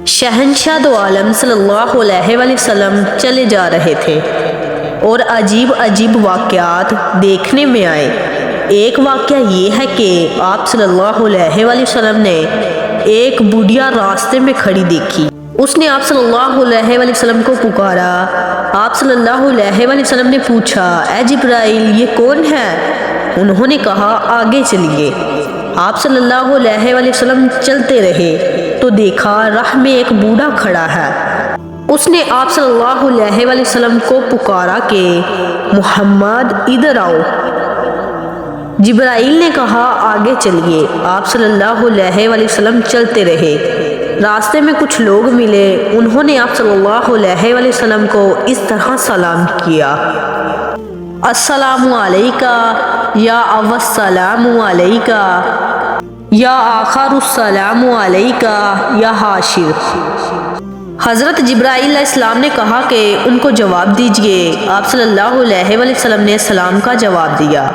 شہنشاہ دو عالم صلی اللہ علیہ وسلم چلے جا رہے تھے اور عجیب عجیب واقعات دیکھنے میں آئے۔ ایک واقعہ یہ ہے کہ آپ صلی اللہ علیہ وسلم نے ایک بڑھیا راستے میں کھڑی دیکھی۔ اس نے آپ صلی اللہ علیہ وسلم کو پکارا۔ آپ صلی اللہ علیہ وسلم نے پوچھا، اے جبرائیل، یہ کون ہے؟ انہوں نے کہا، آگے چلیے۔ آپ صلی اللہ علیہ وسلم چلتے رہے تو دیکھا راہ میں ایک بوڑھا کھڑا ہے۔ اس نے آپ صلی اللہ علیہ وسلم کو پکارا کہ محمد ادھر آؤ۔ جبرائیل نے کہا، آگے چلیے۔ آپ صلی اللہ علیہ وسلم چلتے رہے۔ راستے میں کچھ لوگ ملے۔ انہوں نے آپ صلی اللہ علیہ وسلم کو اس طرح سلام کیا، السلام علیکہ یا ابا السلام علیکہ یا آخر السلام علیکہ یا حاشر۔ حضرت جبرائیل علیہ السلام نے کہا کہ ان کو جواب دیجئے۔ آپ صلی اللہ علیہ وسلم نے سلام کا جواب دیا۔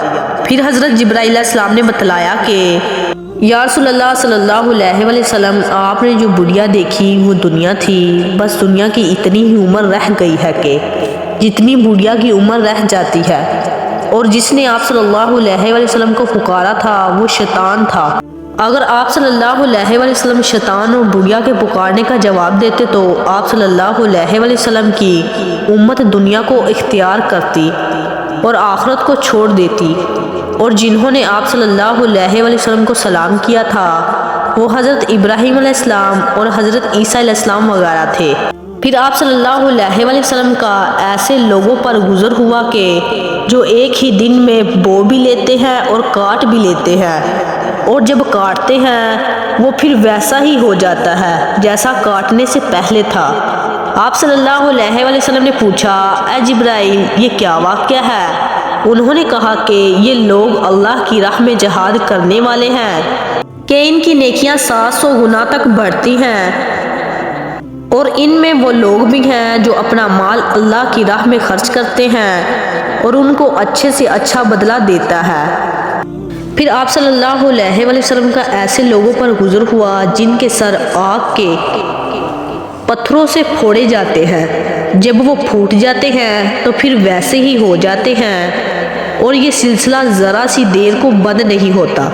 پھر حضرت جبرائیل علیہ السلام نے بتلایا کہ یا رسول اللہ صلی اللہ علیہ وسلم، آپ نے جو بڑھیا دیکھی وہ دنیا تھی۔ بس دنیا کی اتنی ہی عمر رہ گئی ہے کہ جتنی بڑھیا کی عمر رہ جاتی ہے، اور جس نے آپ صلی اللہ علیہ وسلم کو پکارا تھا وہ شیطان تھا۔ اگر آپ صلی اللہ علیہ وسلم شیطان اور بڑھیا کے پکارنے کا جواب دیتے تو آپ صلی اللہ علیہ وسلم کی امت دنیا کو اختیار کرتی اور آخرت کو چھوڑ دیتی، اور جنہوں نے آپ صلی اللہ علیہ وسلم کو سلام کیا تھا وہ حضرت ابراہیم علیہ السلام اور حضرت عیسیٰ علیہ السلام وغیرہ تھے۔ پھر آپ صلی اللہ علیہ وسلم کا ایسے لوگوں پر گزر ہوا کہ جو ایک ہی دن میں بو بھی لیتے ہیں اور کاٹ بھی لیتے ہیں، اور جب کاٹتے ہیں وہ پھر ویسا ہی ہو جاتا ہے جیسا کاٹنے سے پہلے تھا۔ آپ صلی اللہ علیہ وسلم نے پوچھا، اے جبرائیل، یہ کیا واقعہ ہے؟ انہوں نے کہا کہ یہ لوگ اللہ کی راہ میں جہاد کرنے والے ہیں کہ ان کی نیکیاں 700 گنا تک بڑھتی ہیں، اور ان میں وہ لوگ بھی ہیں جو اپنا مال اللہ کی راہ میں خرچ کرتے ہیں اور ان کو اچھے سے اچھا بدلہ دیتا ہے۔ پھر آپ صلی اللہ علیہ وسلم کا ایسے لوگوں پر گزر ہوا جن کے سر آگ کے پتھروں سے پھوڑے جاتے ہیں، جب وہ پھوٹ جاتے ہیں تو پھر ویسے ہی ہو جاتے ہیں، اور یہ سلسلہ ذرا سی دیر کو بند نہیں ہوتا۔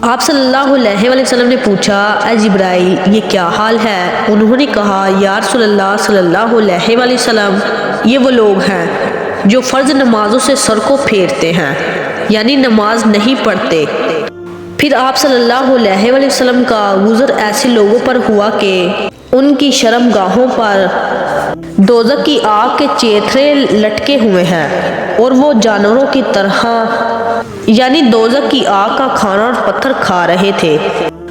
آپ صلی اللہ علیہ وسلم نے پوچھا، اے جبرائیل، یہ کیا حال ہے؟ انہوں نے کہا، یا رسول اللہ صلی اللہ علیہ وسلم، یہ وہ لوگ ہیں جو فرض نمازوں سے سر کو پھیرتے ہیں، یعنی نماز نہیں پڑھتے۔ پھر آپ صلی اللہ علیہ وسلم کا گزر ایسے لوگوں پر ہوا کہ ان کی شرم گاہوں پر دوزخ کی آگ کے چیتھڑے لٹکے ہوئے ہیں، اور وہ جانوروں کی طرح یعنی دوزخ کی آگ کا کھانا اور پتھر کھا رہے تھے۔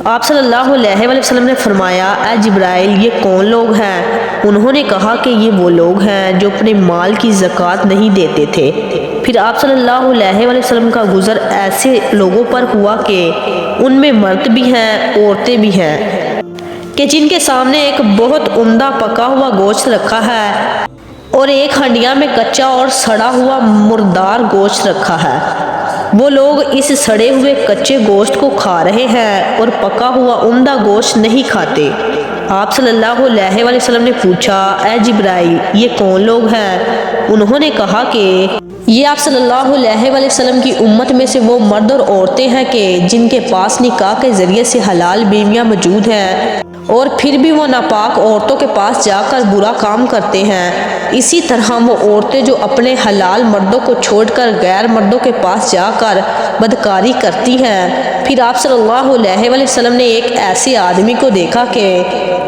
آپ صلی اللہ علیہ وسلم نے فرمایا، اے جبرائیل، یہ کون لوگ ہیں؟ انہوں نے کہا کہ یہ وہ لوگ ہیں جو اپنے مال کی زکوٰۃ نہیں دیتے تھے۔ پھر آپ صلی اللہ علیہ وسلم کا گزر ایسے لوگوں پر ہوا کہ ان میں مرد بھی ہیں، عورتیں بھی ہیں، کہ جن کے سامنے ایک بہت عمدہ پکا ہوا گوشت رکھا ہے اور ایک ہنڈیا میں کچا اور سڑا ہوا مردار گوشت رکھا ہے۔ وہ لوگ اس سڑے ہوئے کچے گوشت کو کھا رہے ہیں اور پکا ہوا عمدہ گوشت نہیں کھاتے۔ آپ صلی اللہ علیہ وسلم نے پوچھا، اے جبرائیل، یہ کون لوگ ہیں؟ انہوں نے کہا کہ یہ آپ صلی اللہ علیہ وسلم کی امت میں سے وہ مرد اور عورتیں ہیں کہ جن کے پاس نکاح کے ذریعے سے حلال بیویاں موجود ہیں، اور پھر بھی وہ ناپاک عورتوں کے پاس جا کر برا کام کرتے ہیں۔ اسی طرح وہ عورتیں جو اپنے حلال مردوں کو چھوڑ کر غیر مردوں کے پاس جا کر بدکاری کرتی ہیں۔ پھر آپ صلی اللہ علیہ وسلم نے ایک ایسے آدمی کو دیکھا کہ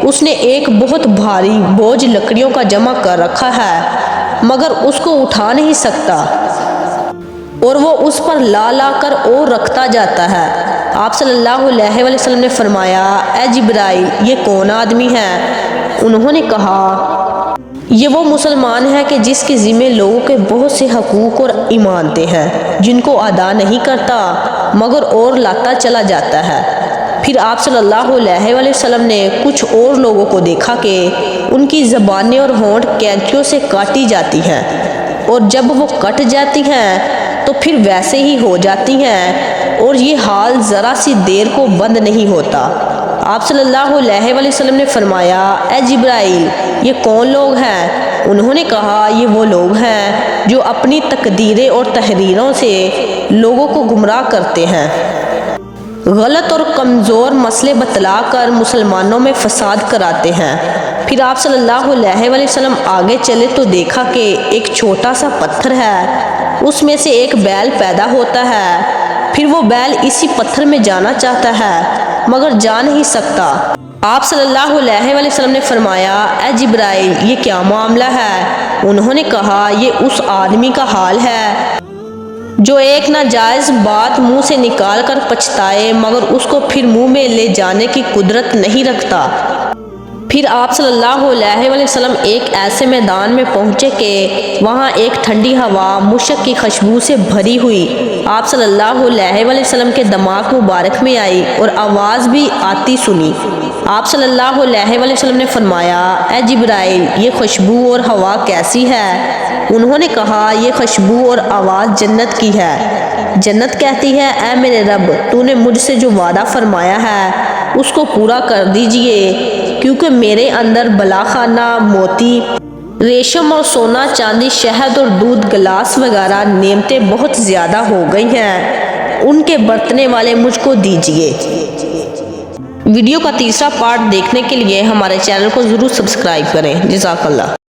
اس نے ایک بہت بھاری بوجھ لکڑیوں کا جمع کر رکھا ہے، مگر اس کو اٹھا نہیں سکتا، اور وہ اس پر لا لا کر اور رکھتا جاتا ہے۔ آپ صلی اللہ علیہ وسلم نے فرمایا، اے جبرائیل، یہ کون آدمی ہے؟ انہوں نے کہا، یہ وہ مسلمان ہے کہ جس کے ذمہ لوگوں کے بہت سے حقوق اور ایمانتیں ہیں، جن کو ادا نہیں کرتا مگر اور لاتا چلا جاتا ہے۔ پھر آپ صلی اللہ علیہ وسلم نے کچھ اور لوگوں کو دیکھا کہ ان کی زبانیں اور ہونٹ کینچیوں سے کاٹی جاتی ہیں، اور جب وہ کٹ جاتی ہیں تو پھر ویسے ہی ہو جاتی ہیں، اور یہ حال ذرا سی دیر کو بند نہیں ہوتا۔ آپ صلی اللہ علیہ وآلہ وسلم نے فرمایا اے جبرائیل یہ کون لوگ ہیں؟ انہوں نے کہا یہ وہ لوگ ہیں جو اپنی تقدیریں اور تحریروں سے لوگوں کو گمراہ کرتے ہیں، غلط اور کمزور مسئلے بتلا کر مسلمانوں میں فساد کراتے ہیں۔ پھر آپ صلی اللہ علیہ وآلہ وسلم آگے چلے تو دیکھا کہ ایک چھوٹا سا پتھر ہے، اس میں سے ایک بیل پیدا ہوتا ہے، پھر وہ بیل اسی پتھر میں جانا چاہتا ہے مگر جا نہیں سکتا۔ آپ صلی اللہ علیہ وآلہ وسلم نے فرمایا اے جبرائیل یہ کیا معاملہ ہے؟ انہوں نے کہا یہ اس آدمی کا حال ہے جو ایک ناجائز بات منہ سے نکال کر پچھتائے مگر اس کو پھر منہ میں لے جانے کی قدرت نہیں رکھتا۔ پھر آپ صلی اللہ علیہ وآلہ وسلم ایک ایسے میدان میں پہنچے کہ وہاں ایک ٹھنڈی ہوا مشک کی خوشبو سے بھری ہوئی آپ صلی اللہ علیہ وآلہ وسلم کے دماغ مبارک میں آئی اور آواز بھی آتی سنی۔ آپ صلی اللہ علیہ وآلہ وسلم نے فرمایا اے جبرائیل یہ خوشبو اور ہوا کیسی ہے؟ انہوں نے کہا یہ خوشبو اور آواز جنت کی ہے۔ جنت کہتی ہے اے میرے رب تو نے مجھ سے جو وعدہ فرمایا ہے اس کو پورا کر دیجئے، کیونکہ میرے اندر بلاخانہ، موتی، ریشم اور سونا، چاندی، شہد اور دودھ، گلاس وغیرہ نعمتیں بہت زیادہ ہو گئی ہیں، ان کے برتنے والے مجھ کو دیجئے۔ ویڈیو کا تیسرا پارٹ دیکھنے کے لیے ہمارے چینل کو ضرور سبسکرائب کریں۔ جزاک اللہ۔